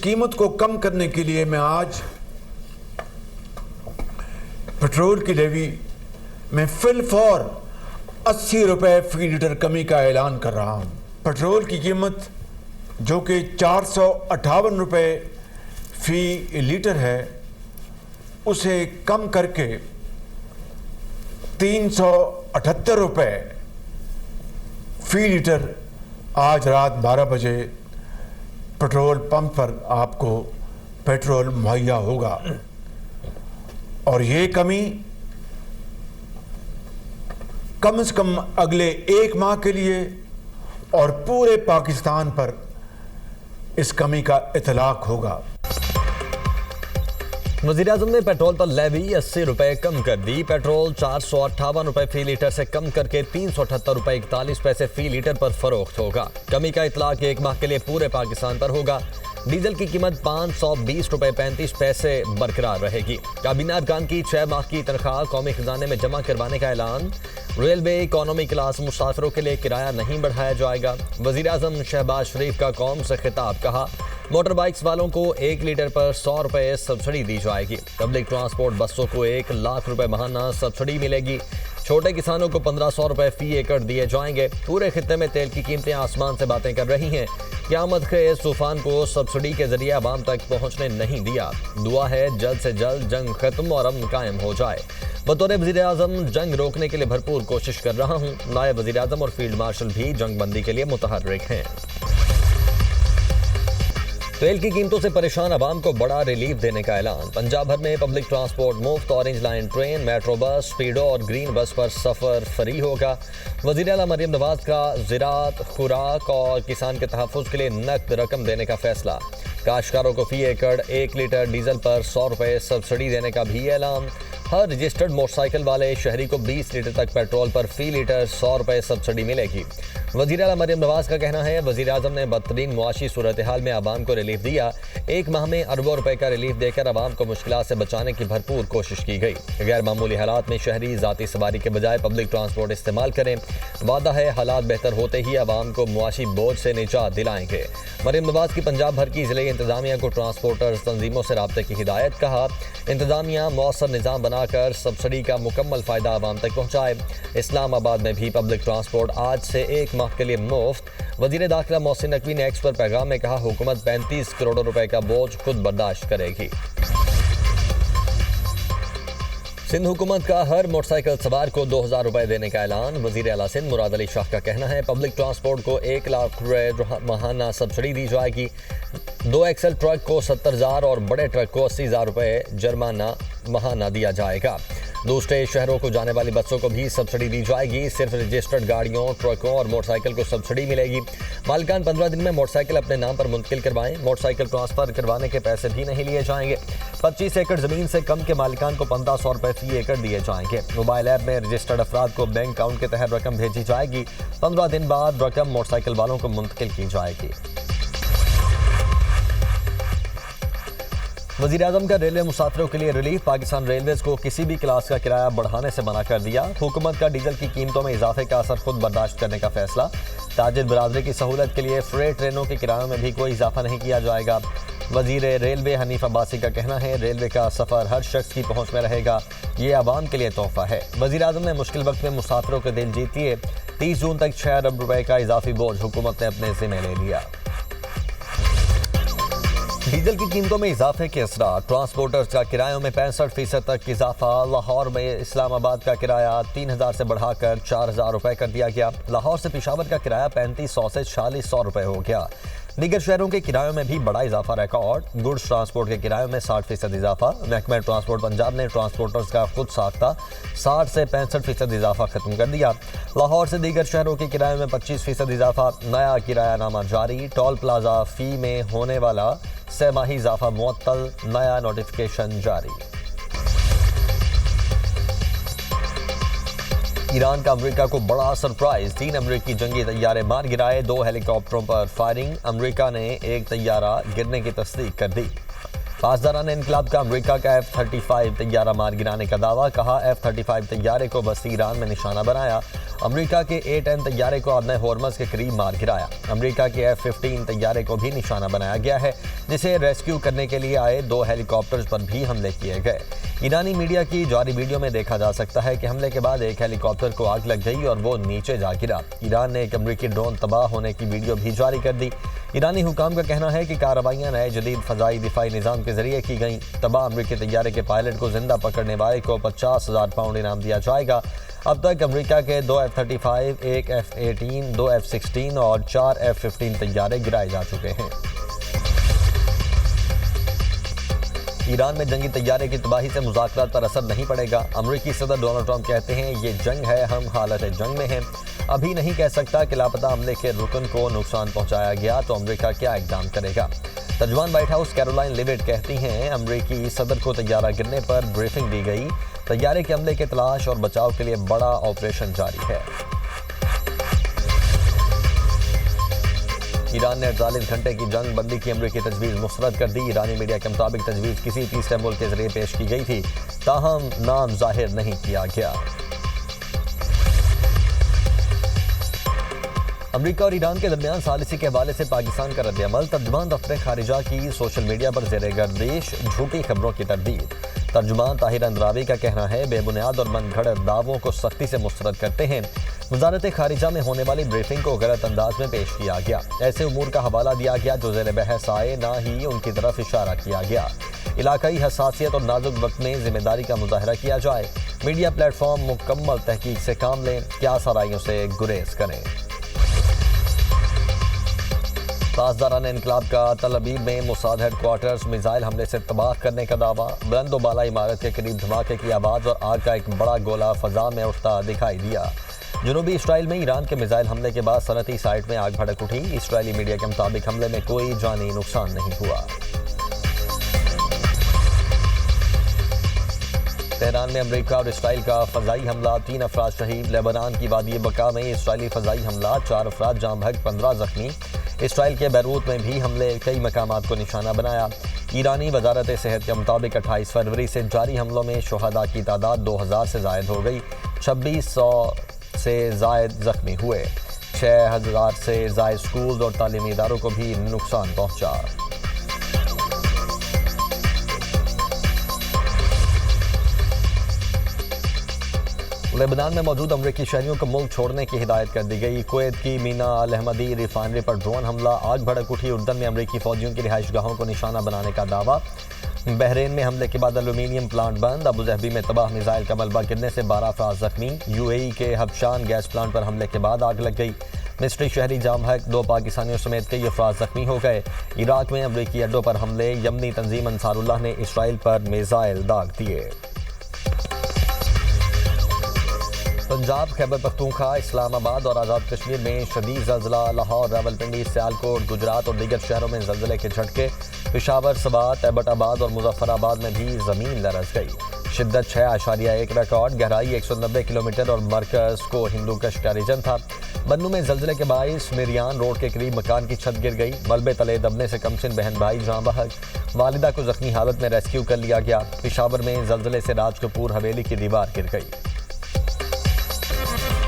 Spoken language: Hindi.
कीमत को कम करने के लिए मैं आज पेट्रोल की लेवी में फिलफौर 80 रुपये फी लीटर कमी का ऐलान कर रहा हूँ। पेट्रोल की कीमत जो कि 458 रुपये फी लीटर है, उसे कम करके 378 रुपये फी लीटर आज रात 12 बजे पेट्रोल पंप पर आपको पेट्रोल मुहैया होगा। और ये कमी कम से कम अगले 1 माह के लिए और पूरे पाकिस्तान पर इस कमी का इतलाक होगा। वज़ीर-ए-आज़म ने पेट्रोल पर लेवी 80 रुपये कम कर दी। पेट्रोल 458 रुपये फी लीटर से कम करके 378 रुपये 41 पैसे फी लीटर पर फरोख्त होगा। कमी का इतलाक 1 माह के लिए पूरे पाकिस्तान पर होगा। डीजल की कीमत 520 रुपये 35 पैसे बरकरार रहेगी। काबीना अरकान की 6 माह की तनख्वाह कौमी खजाने में जमा करवाने का ऐलान। रेलवे इकोनॉमी क्लास मुसाफिरों के लिए किराया नहीं बढ़ाया जाएगा। वज़ीर-ए-आज़म शहबाज शरीफ का कौम से खिताब, कहा मोटर बाइक्स वालों को 1 लीटर पर 100 रुपये सब्सिडी दी जाएगी। पब्लिक ट्रांसपोर्ट बसों को 1 लाख रुपये माहाना सब्सिडी मिलेगी। छोटे किसानों को 1500 रुपये फी एकड़ दिए जाएंगे। पूरे खित्ते में तेल की कीमतें आसमान से बातें कर रही हैं। क़यामत खेज़ तूफान को सब्सिडी के जरिए आवाम तक पहुंचने नहीं दिया। दुआ है जल्द से जल्द जंग खत्म और अमन कायम हो जाए। बतौर वज़ीर-ए-आज़म जंग रोकने के लिए भरपूर कोशिश कर रहा हूँ। नायब वज़ीर-ए-आज़म और फील्ड मार्शल भी जंग बंदी के लिए मुतहर्रिक हैं। तेल की कीमतों से परेशान आवाम को बड़ा रिलीफ देने का ऐलान। पंजाब भर में पब्लिक ट्रांसपोर्ट मुफ्त, orange line train, metro bus, Speedo और ग्रीन बस पर सफ़र फ्री होगा। वज़ीर आला मरियम नवाज का ज़राअत, खुराक और किसान के तहफ़्फ़ुज़ के लिए नकद रकम देने का फैसला। काश्तकारों को फी एकड़ 1 लीटर डीजल पर 100 रुपये सब्सिडी देने का भी ऐलान। हर रजिस्टर्ड मोटरसाइकिल वाले शहरी को 20 लीटर तक पेट्रोल पर फी लीटर 100 रुपये सब्सिडी मिलेगी। वज़ीर आला मरियम नवाज का कहना है वज़ीर आज़म ने बदतरीन मुआशी सूरत हाल में आवाम को रिलीफ दिया। 1 माह में अरबों रुपए का रिलीफ देकर आवाम को मुश्किलात से बचाने की भरपूर कोशिश की गई। गैर मामूली हालात में शहरी ज़ाती सवारी के बजाय पब्लिक ट्रांसपोर्ट इस्तेमाल करें। वादा है हालात बेहतर होते ही आवाम को मुआशी बोझ से निजात दिलाएंगे। मरियम नवाज की पंजाब भर की ज़िले इंतजामिया को ट्रांसपोर्टर्स तंजीमों से राब्ते की हिदायत। कहा इंतजामिया मौसर निज़ाम बनाकर सब्सिडी का मुकम्मल फ़ायदा आवाम तक पहुँचाए। इस्लामाबाद में भी पब्लिक ट्रांसपोर्ट आज से 1 माह के लिए मुफ्त। वज़ीर दाखिला मोहसिन नकवी ने एक्स पर पैगाम में कहा हुकूमत 35 करोड़ रुपए का बोझ खुद बर्दाश्त करेगी। सिंध हुकूमत का हर मोटरसाइकिल सवार को 2000 रुपए देने का ऐलान। वज़ीर आला सिंध मुराद अली शाह का कहना है पब्लिक ट्रांसपोर्ट को 1 लाख रुपए माहाना सब्सिडी दी जाएगी। 2 एक्सल ट्रक को 70,000 और बड़े ट्रक को 80,000 रुपए जुर्माना माहाना दिया जाएगा। दूसरे शहरों को जाने वाली बसों को भी सब्सिडी दी जाएगी। सिर्फ रजिस्टर्ड गाड़ियों, ट्रकों और मोटरसाइकिल को सब्सिडी मिलेगी। मालिकान 15 दिन में मोटरसाइकिल अपने नाम पर मुंतकिल करवाएं। मोटरसाइकिल ट्रांसफर करवाने के पैसे भी नहीं लिए जाएंगे। 25 एकड़ जमीन से कम के मालिकान को 1500 रुपये फी एकड़ दिए जाएंगे। मोबाइल ऐप में रजिस्टर्ड अफराद को बैंक अकाउंट के तहत रकम भेजी जाएगी। 15 दिन बाद रकम मोटरसाइकिल वालों को मुंतकिल की जाएगी। वज़ीर-ए-आज़म का रेलवे मुसाफिरों के लिए रिलीफ। पाकिस्तान रेलवेज को किसी भी क्लास का किराया बढ़ाने से मना कर दिया। हुकूमत का डीजल की कीमतों में इजाफे का असर खुद बर्दाश्त करने का फैसला। ताजिर बरादरी की सहूलत के लिए फ्रेट ट्रेनों के किरायों में भी कोई इजाफा नहीं किया जाएगा। वज़ीर रेलवे हनीफ अब्बासी का कहना है रेलवे का सफ़र हर शख्स की पहुँच में रहेगा। ये आवाम के लिए तोहफा है। वज़ीर-ए-आज़म ने मुश्किल वक्त में मुसाफिरों के दिल जीत लिए। 30 जून तक 6 अरब रुपए का इजाफी बोझ हुकूमत ने अपने ज़िम्मे ले लिया। डीजल की कीमतों में इजाफे के असरा। ट्रांसपोर्टर्स का किरायों में 65% तक इजाफा। लाहौर में इस्लामाबाद का किराया 3000 से बढ़ाकर 4000 रुपये कर दिया गया। लाहौर से पेशावर का किराया 3500 से 4600 रुपये हो गया। दीगर शहरों के किरायों में भी बड़ा इजाफा रिकॉर्ड। गुड्स ट्रांसपोर्ट के किरायों में 60% इजाफा। महकमा ट्रांसपोर्ट पंजाब ने ट्रांसपोर्टर्स का खुद साख्ता 60 से 65% इजाफा खत्म कर दिया। लाहौर से दीगर शहरों के किरायों में 25% इजाफा। नया किरायानामा जारी। टोल प्लाजा फी में होने वाला सहमाही इजाफा मुअत्तल। नया नोटिफिकेशन जारी। ईरान का अमेरिका को बड़ा सरप्राइज। 3 अमेरिकी जंगी तैयारे मार गिराए। 2 हेलीकॉप्टरों पर फायरिंग। अमेरिका ने एक तैयारा गिरने की तस्दीक कर दी। पासदारान इनकलाब का अमेरिका का F-35 तैयारा मार गिराने का दावा। कहा F-35 तैयारे को बस्ती ईरान में निशाना बनाया अमेरिका के A-10 तैयारे को आपने हॉर्मस के करीब मार गिराया। अमेरिका के F-15 तैयारे को भी निशाना बनाया गया है, जिसे रेस्क्यू करने के लिए आए 2 हेलीकॉप्टर्स पर भी हमले किए गए। ईरानी मीडिया की जारी वीडियो में देखा जा सकता है कि हमले के बाद एक हेलीकॉप्टर को आग लग गई और वो नीचे जा गिरा। ईरान ने एक अमेरिकी ड्रोन तबाह होने की वीडियो भी जारी कर दी। ईरानी हुकाम का कहना है कि कार्रवाइयां नए जदीद फ़ज़ाई दिफाई निज़ाम के जरिए की गई। तबाह अमेरिकी तैयारे के पायलट को जिंदा पकड़ने वाले को 50,000 पाउंड इनाम दिया जाएगा। अब तक अमेरिका के 2 F-35, 1 F-18, 2 F-16 और 4 F-15 तैयारे गिराए जा चुके हैं। ईरान में जंगी तैयारे की तबाही से मुज़ाकरात पर असर नहीं पड़ेगा। अमेरिकी सदर डोनाल्ड ट्रंप कहते हैं ये जंग है, हम हालत जंग में हैं। अभी नहीं कह सकता कि लापता हमले के रुकन को नुकसान पहुंचाया गया तो अमेरिका क्या इक़दाम करेगा। तर्जुमान व्हाइट हाउस कैरोलाइन लिविट कहती हैं अमेरिकी सदर को तैयारा गिरने पर ब्रीफिंग दी गई। तैयारे के हमले की तलाश और बचाव के लिए बड़ा ऑपरेशन जारी है। ईरान ने 48 घंटे की जंग बंदी की अमेरिकी तजवीज़ मुस्तरद कर दी। ईरानी मीडिया के मुताबिक तजवीज़ किसी तीसरे मुल्क के जरिए पेश की गई थी, ताहम नाम जाहिर नहीं किया गया। अमेरिका और ईरान के दरमियान सालिसी के हवाले से पाकिस्तान का रद्द-ए-अमल। तर्जुमान दफ्तर खारिजा की सोशल मीडिया पर ज़ेरे गर्दिश झूठी खबरों की तरदीद। तर्जुमान ताहिर अंद्रावी का कहना है बेबुनियाद और मनगढ़ंत दावों को सख्ती से मुस्तरद करते हैं। वजारत खारिजा में होने वाली ब्रीफिंग को गलत अंदाज में पेश किया गया। ऐसे उमूर का हवाला दिया गया जो ज़ेरे बहस आए, ना ही उनकी तरफ इशारा किया गया। इलाकाई हसासियत और नाजुक वक्त में जिम्मेदारी का मुजाहरा किया जाए। मीडिया प्लेटफॉर्म मुकम्मल तहकीक से काम लें, क्या साराइयों से गुरेज करें। ताजदारान इनकलाब का तल अबीब में मोसाद हेडक्वार्टर्स मिसाइल हमले से तबाह करने का दावा। बुलंद बाला इमारत के करीब धमाके की आवाज़ और आग का एक बड़ा गोला फ़ज़ा में उठता दिखाई दिया। जनूबी इसराइल में ईरान के मिसाइल हमले के बाद सनती साइट में आग भड़क उठी। इसराइली मीडिया के मुताबिक हमले में कोई जानी नुकसान नहीं हुआ। तेहरान में अमेरिका और इसराइल का फ़ज़ाई हमला, 3 अफराद शहीद। लेबनान की वादी बका में इसराइली फ़ज़ाई हमला, 4 अफराद जाँ बहक, 15 जख्मी। इसराइल के बैरूत में भी हमले, कई मकामात को निशाना बनाया। ईरानी वजारत सेहत के मुताबिक 28 फरवरी से जारी हमलों में शुहदा की तादाद 2000 से ज़ायद हो गई। 2600 से ज़ायद जख्मी हुए। 6000 से ज़ायद स्कूल और तालीमी इदारों को भी नुकसान पहुँचा। लेबनान में मौजूद अमरीकी शहरियों को मुल्क छोड़ने की हिदायत कर दी गई। कुवैत की मीना अल अहमदी रिफाइनरी पर ड्रोन हमला, आग भड़क उठी। उर्दन में अमरीकी फौजियों की रिहाइश गाहों को निशाना बनाने का दावा। बहरीन में हमले के बाद एल्यूमीनियम प्लांट बंद। अबू धाबी में तबाह मिसाइल का मलबा गिरने से 12 अफराद जख्मी। UAE के हबशान गैस प्लांट पर हमले के बाद आग लग गई। मिस्री शहरी जाम बहक, 2 पाकिस्तानियों समेत कई अफराद जख्मी हो गए। इराक में अमरीकी अड्डों पर हमले, यमनी तंजीम अंसारुल्लाह ने इसराइल पर मिसाइल दाग दिए। पंजाब, खैबर पख्तूनख्वा, इस्लामाबाद और आज़ाद कश्मीर में शदीद ज़लज़ला। लाहौर, रावलपिंडी, सियालकोट, गुजरात और दीगर शहरों में ज़लज़ले के झटके। पेशावर, सबात, एबटाबाद और मुजफ्फराबाद में भी ज़मीन लरज़ गई। शिद्दत 6.1 रिकॉर्ड, गहराई 190 किलोमीटर और मरकज़ को हिंदूकश का रीजन था। बन्नू में ज़लज़ले के बाइस मिरियान रोड के करीब मकान की छत गिर गई। मलबे तले दबने से कमसिन बहन भाई जाँ बहक। वालिदा को जख्मी हालत में रेस्क्यू कर लिया गया। पेशावर में ज़लज़ले से राजकपूर हवेली की दीवार गिर गई।